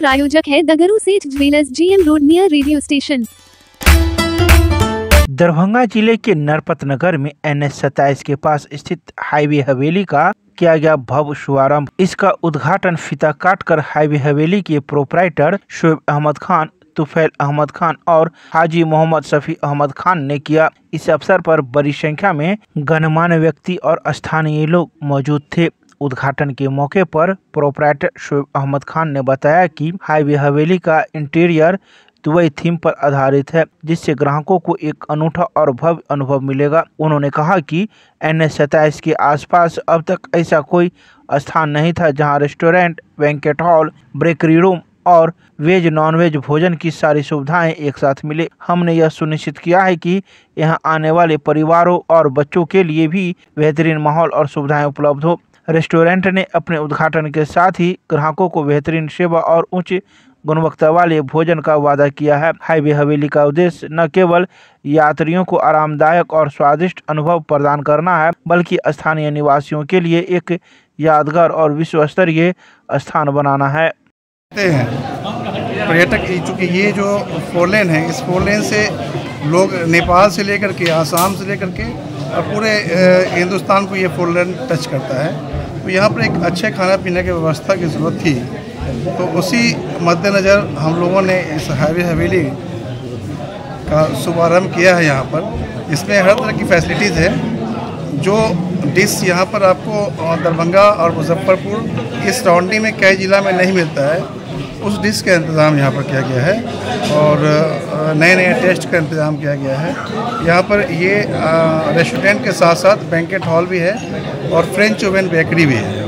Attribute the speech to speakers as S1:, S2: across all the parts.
S1: प्रायोजक है दगरू सेठ jewellers, GM road near radio station.
S2: Darbhanga जिले के नरपतनगर में NH-27 के पास स्थित हाईवे हवेली का किया गया भव्य शुभारंभ। इसका उद्घाटन फीता काटकर हाईवे हवेली के प्रोपराइटर शोएब अहमद खान, तुफैल अहमद खान और हाजी मोहम्मद शफी अहमद खान ने किया। इस अवसर पर बड़ी संख्या में गणमान्य व्यक्ति और स्थानीय लोग मौजूद थे। उद्घाटन के मौके पर प्रोपराइटर शोएब अहमद खान ने बताया कि हाईवे हवेली का इंटीरियर दुबई थीम पर आधारित है, जिससे ग्राहकों को एक अनूठा और भव्य अनुभव मिलेगा। उन्होंने कहा कि NH-27 के आसपास अब तक ऐसा कोई स्थान नहीं था जहां restaurant, banquet hall, bakery room और वेज नॉन वेज भोजन की सारी सुविधाएं एक साथ मिले। हमने यह सुनिश्चित किया है कि यहां आने वाले परिवारों और बच्चों के लिए भी बेहतरीन माहौल और सुविधाएं उपलब्ध हो। रेस्टोरेंट ने अपने उद्घाटन के साथ ही ग्राहकों को बेहतरीन सेवा और उच्च गुणवत्ता वाले भोजन का वादा किया है। हाईवे हवेली का उद्देश्य न केवल यात्रियों को आरामदायक और स्वादिष्ट अनुभव प्रदान करना है, बल्कि स्थानीय निवासियों के लिए एक यादगार और विश्व स्तरीय स्थान बनाना है।
S3: पर्यटक, चूँकि ये जो 4 लेन है, इस 4 लेन से लोग नेपाल से लेकर के, आसाम से लेकर के और पूरे हिंदुस्तान को ये 4 लेन टच करता है। तो यहाँ पर एक अच्छे खाना पीने की व्यवस्था की ज़रूरत थी, तो उसी मद्देनज़र हम लोगों ने इस हाईवे हवेली का शुभारम्भ किया है। यहाँ पर इसमें हर तरह की फैसिलिटीज़ है। जो डिश यहाँ पर आपको दरभंगा और मुजफ्फरपुर इस सराउंडिंग में कई ज़िला में नहीं मिलता है, उस डिश का इंतज़ाम यहाँ पर किया गया है और नए नए टेस्ट का इंतज़ाम किया गया है। यहाँ पर ये रेस्टोरेंट के साथ साथ बैंकेट हॉल भी है और फ्रेंच ओवन बेकरी भी है।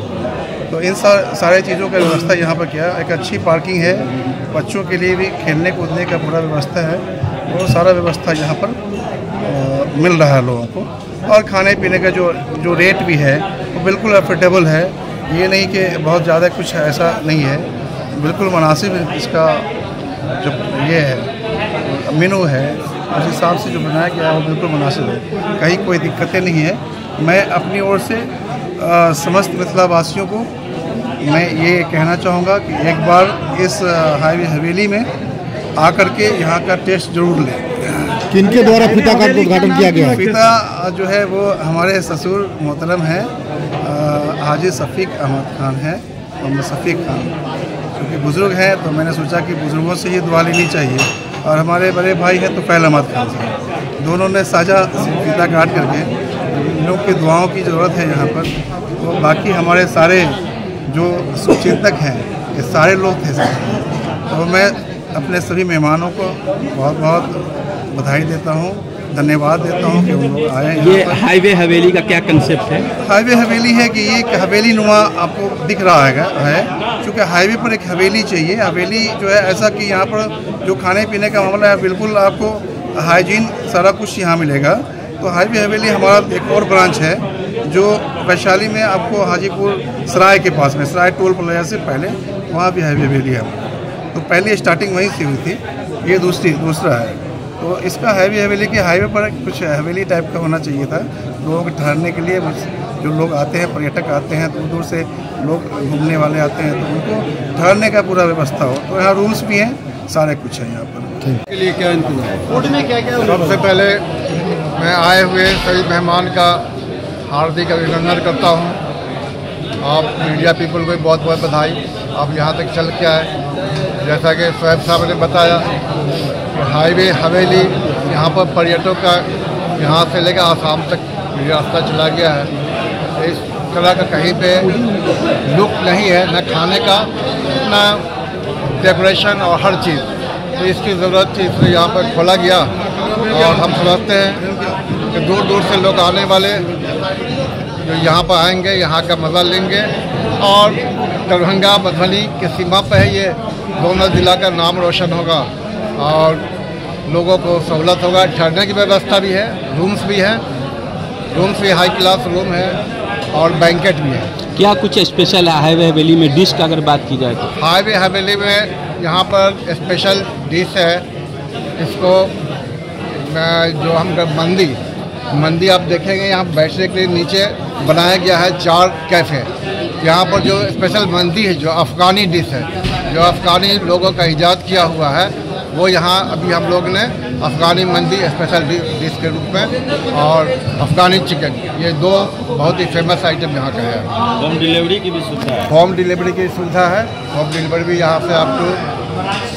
S3: तो इन सारे चीज़ों का व्यवस्था यहाँ पर किया। एक अच्छी पार्किंग है, बच्चों के लिए भी खेलने कूदने का पूरा व्यवस्था है, वो सारा व्यवस्था यहाँ पर मिल रहा है लोगों को। और खाने पीने का जो रेट भी है वो बिल्कुल अफोर्डेबल है। ये नहीं कि बहुत ज़्यादा कुछ ऐसा नहीं है, बिल्कुल मुनासिब इसका जो ये है मेनू है, उस हिसाब से जो बनाया गया है वो बिल्कुल मुनासिब है, कहीं कोई दिक्कतें नहीं है। मैं अपनी ओर से समस्त मिथिला वासियों को मैं ये कहना चाहूँगा कि एक बार इस हाईवे हवेली में आकर के यहाँ का टेस्ट जरूर लें।
S4: किनके द्वारा फीता का उद्घाटन किया गया है?
S3: फीता जो है वो हमारे ससुर मोहतरम हैं, हाजी शफीक अहमद खान है, मोहम्मद शफीक खान। क्योंकि बुज़ुर्ग हैं तो मैंने सोचा कि बुज़ुर्गों से ये दुआ लेनी चाहिए। और हमारे बड़े भाई हैं तुफैल अहमद खान साहब, दोनों ने साझा फीता काट करके लोग की दुआओं की ज़रूरत है यहाँ पर। तो बाकी हमारे सारे जो शुभचिंतक हैं ये सारे लोग थे। तो मैं अपने सभी मेहमानों को बहुत बहुत बधाई देता हूँ, धन्यवाद देता हूँ कि वो लोग आए।
S5: ये हाईवे हवेली का क्या कंसेप्ट है?
S3: हाईवे हवेली है कि ये हवेली नुमा आपको दिख रहा है, क्योंकि हाईवे पर एक हवेली चाहिए। हवेली जो है ऐसा कि यहाँ पर जो खाने पीने का मामला है बिल्कुल आपको हाइजीन सारा कुछ यहाँ मिलेगा। तो हाईवे हवेली हमारा एक और ब्रांच है जो वैशाली में आपको हाजीपुर सराय के पास में, सराय टोल प्लाजा से पहले वहाँ भी हाईवे हवेली है। तो पहले स्टार्टिंग वहीं से हुई थी, ये दूसरा है। तो इसका हाईवे हवेली के हाईवे पर कुछ हवेली टाइप का होना चाहिए था, लोगों के ठहरने के लिए। जो लोग आते हैं, पर्यटक आते हैं, दूर दूर से लोग घूमने वाले आते हैं, तो उनको ठहरने का पूरा व्यवस्था हो। तो यहाँ रूम्स भी हैं, सारे कुछ है यहाँ पर।
S4: के लिए क्या इंतजाम?
S6: सबसे पहले मैं आए हुए सभी मेहमान का हार्दिक अभिनंदन करता हूँ। आप मीडिया पीपल को बहुत बहुत बधाई, आप यहाँ तक चल के आए। जैसा कि शोएब साहब ने बताया, हाईवे हवेली यहाँ पर पर्यटकों का यहाँ से लेकर आसाम तक रास्ता चला गया है। इस तरह का कहीं पे लुक नहीं है, न खाने का, न डेकोरेशन और हर चीज़। तो इसकी ज़रूरत थी, इसलिए यहाँ पर खोला गया। और हम समझते हैं कि दूर दूर से लोग आने वाले जो यहाँ पर आएंगे, यहाँ का मज़ा लेंगे। और दरभंगा मधुबनी की सीमा पर है, ये दोनों ज़िला का नाम रोशन होगा और लोगों को सहूलत होगा। ठहरने की व्यवस्था भी है, रूम्स भी हैं, रूम्स भी हाई क्लास रूम है और बैंकेट भी है।
S5: क्या कुछ स्पेशल है हाईवे हवेली में डिश का अगर बात की जाए तो?
S6: हाईवे हवेली में यहाँ पर स्पेशल डिश है, इसको जो हम मंदी आप देखेंगे यहाँ बैठने के लिए नीचे बनाया गया है 4 कैफ़े। यहाँ पर जो स्पेशल मंदी है, जो अफ़गानी डिश है, जो अफ़गानी लोगों का ईजाद किया हुआ है वो यहाँ अभी हम लोग ने अफ़गानी मंदी स्पेशल डिश के रूप में और अफ़गानी चिकन, ये दो बहुत ही फेमस आइटम यहाँ का है।
S5: होम डिलीवरी की भी सुविधा है?
S6: होम डिलीवरी की सुविधा है। होम डिलीवरी भी यहाँ से आप टू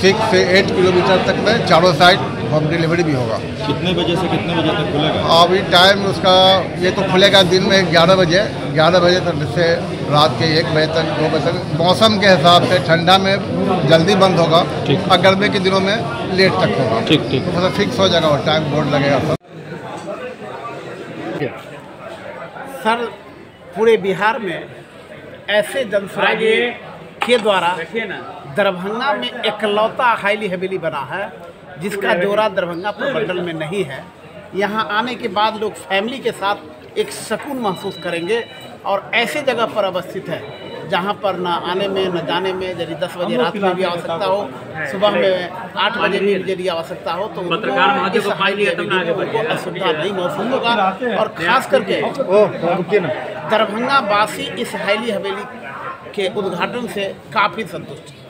S6: 6 से 8 किलोमीटर तक में चारों साइड होम डिलीवरी भी होगा।
S5: कितने बजे से कितने बजे तक खुलेगा?
S6: अभी टाइम उसका ये तो खुलेगा दिन में 11 बजे तक से रात के 1 बजे तक 2 बजे तक। मौसम के हिसाब से ठंडा में जल्दी बंद होगा और गर्मी के दिनों में लेट तक होगा।
S5: ठीक
S6: तो मतलब फिक्स हो जाएगा और टाइम बोर्ड लगेगा सब।
S7: सर, पूरे बिहार में ऐसे जनसुराजी के द्वारा दरभंगा में एकलौता हाईली हवेली बना है जिसका जोड़ा दरभंगा प्रमंडल में नहीं है। यहाँ आने के बाद लोग फैमिली के साथ एक सुकून महसूस करेंगे और ऐसे जगह पर अवस्थित है जहाँ पर न आने में न जाने में, यदि 10 बजे रात में भी आवश्यकता हो, सुबह में 8 बजे भी यदि आवश्यकता हो तो इस हाईली हवेली को असुविधा नहीं महसूस होगा। और ख़ास करके दरभंगा वासी इस हाईली हवेली के उद्घाटन से काफ़ी संतुष्ट है।